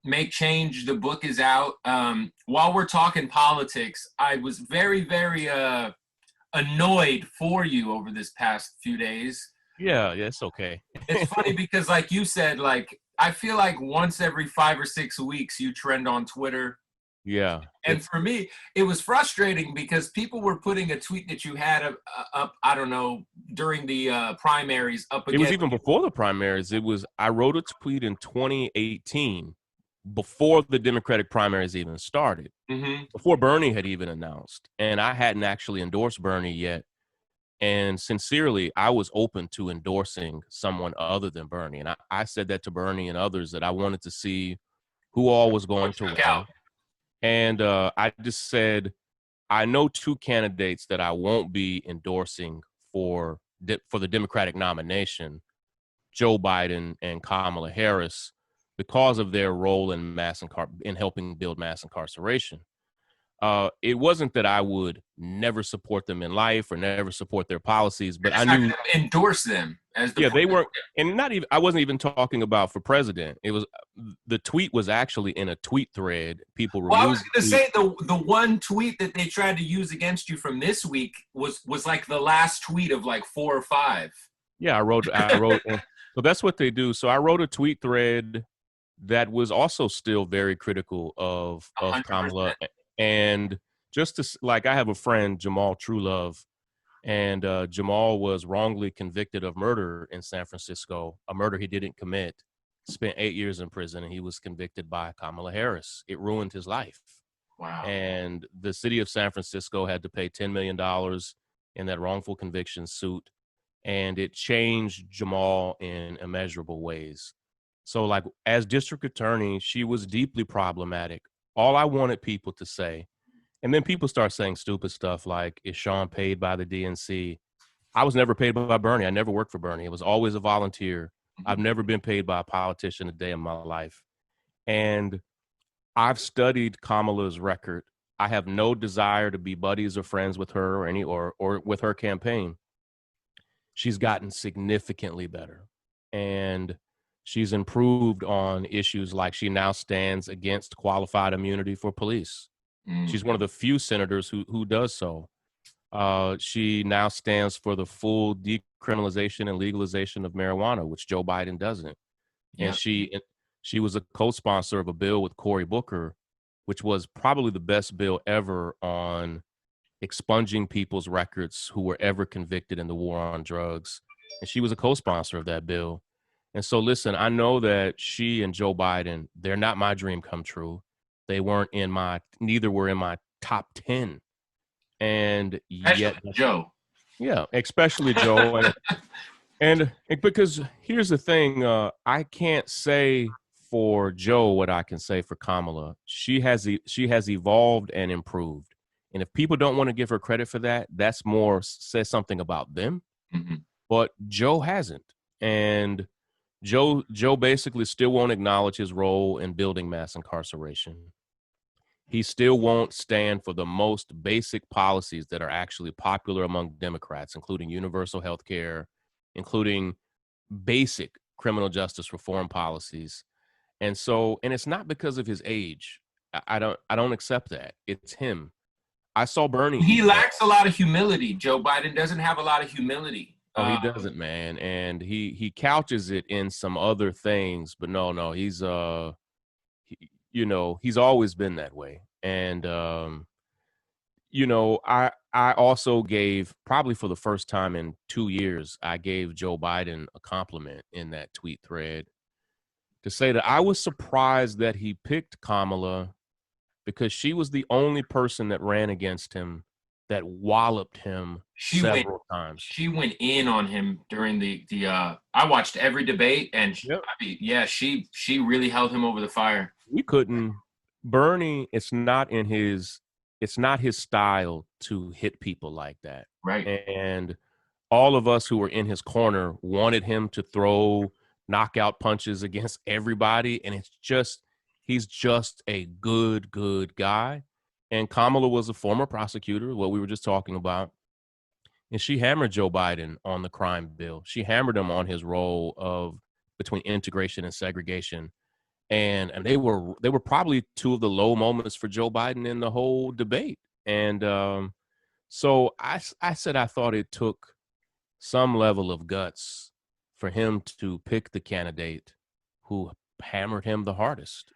Make Change. The book is out. While we're talking politics, I was very, very annoyed for you over this past few days. Yeah, it's okay. It's funny because, like you said, like I feel like once every 5 or 6 weeks you trend on Twitter. Yeah. And for me, it was frustrating because people were putting a tweet that you had up I don't know, during the primaries up against. It was even before the primaries. I wrote a tweet in 2018 before the Democratic primaries even started, before Bernie had even announced. And I hadn't actually endorsed Bernie yet. And sincerely, I was open to endorsing someone other than Bernie. And I said that to Bernie and others, that I wanted to see who all was going to run. And I just said, I know 2 candidates that I won't be endorsing for the Democratic nomination, Joe Biden and Kamala Harris, because of their role in helping build mass incarceration. It wasn't that I would never support them in life or never support their policies, but I knew endorse them as they weren't, and I wasn't even talking about for president. It was, the tweet was actually in a tweet thread. People removed. Well, I was going to say the one tweet that they tried to use against you from this week was like the last tweet of like 4 or 5. Yeah, I wrote. So that's what they do. So I wrote a tweet thread that was also still very critical of 100%. Kamala. And just to, like, I have a friend, Jamal Truelove, and Jamal was wrongly convicted of murder in San Francisco, a murder he didn't commit, spent 8 years in prison, and he was convicted by Kamala Harris. It ruined his life. Wow. And the city of San Francisco had to pay $10 million in that wrongful conviction suit, and it changed Jamal in immeasurable ways. So, like, as district attorney, she was deeply problematic. All I wanted people to say, and then people start saying stupid stuff like, is Shaun paid by the DNC? I was never paid by Bernie. I never worked for Bernie. It was always a volunteer. I've never been paid by a politician a day in my life. And I've studied Kamala's record. I have no desire to be buddies or friends with her or with her campaign. She's gotten significantly better. And she's improved on issues like she now stands against qualified immunity for police. She's one of the few senators who does so. She now stands for the full decriminalization and legalization of marijuana, which Joe Biden doesn't. Yeah. And she was a co-sponsor of a bill with Cory Booker, which was probably the best bill ever on expunging people's records who were ever convicted in the war on drugs. And she was a co-sponsor of that bill. And so, listen, I know that she and Joe Biden, they're not my dream come true. They neither were in my top 10. And yet, Joe. Yeah, especially Joe. and because here's the thing, I can't say for Joe what I can say for Kamala. She has evolved and improved. And if people don't want to give her credit for that, that's says something about them. Mm-hmm. But Joe hasn't. And Joe basically still won't acknowledge his role in building mass incarceration. He still won't stand for the most basic policies that are actually popular among Democrats, including universal health care, including basic criminal justice reform policies. And it's not because of his age. I don't accept that. It's him. I saw Bernie. He lacks a lot of humility. Joe Biden doesn't have a lot of humility. Oh, he doesn't, man. And he couches it in some other things, but no, he's he's always been that way. And I also gave, probably for the first time in 2 years, I gave Joe Biden a compliment in that tweet thread to say that I was surprised that he picked Kamala because she was the only person that ran against him that walloped him several times. She went in on him during the I watched every debate, and she really held him over the fire. We couldn't. Bernie, it's not his style to hit people like that. Right. And all of us who were in his corner wanted him to throw knockout punches against everybody. And he's just a good guy. And Kamala was a former prosecutor, what we were just talking about. And she hammered Joe Biden on the crime bill. She hammered him on his role between integration and segregation. and they were probably two of the low moments for Joe Biden in the whole debate. And so I said I thought it took some level of guts for him to pick the candidate who hammered him the hardest.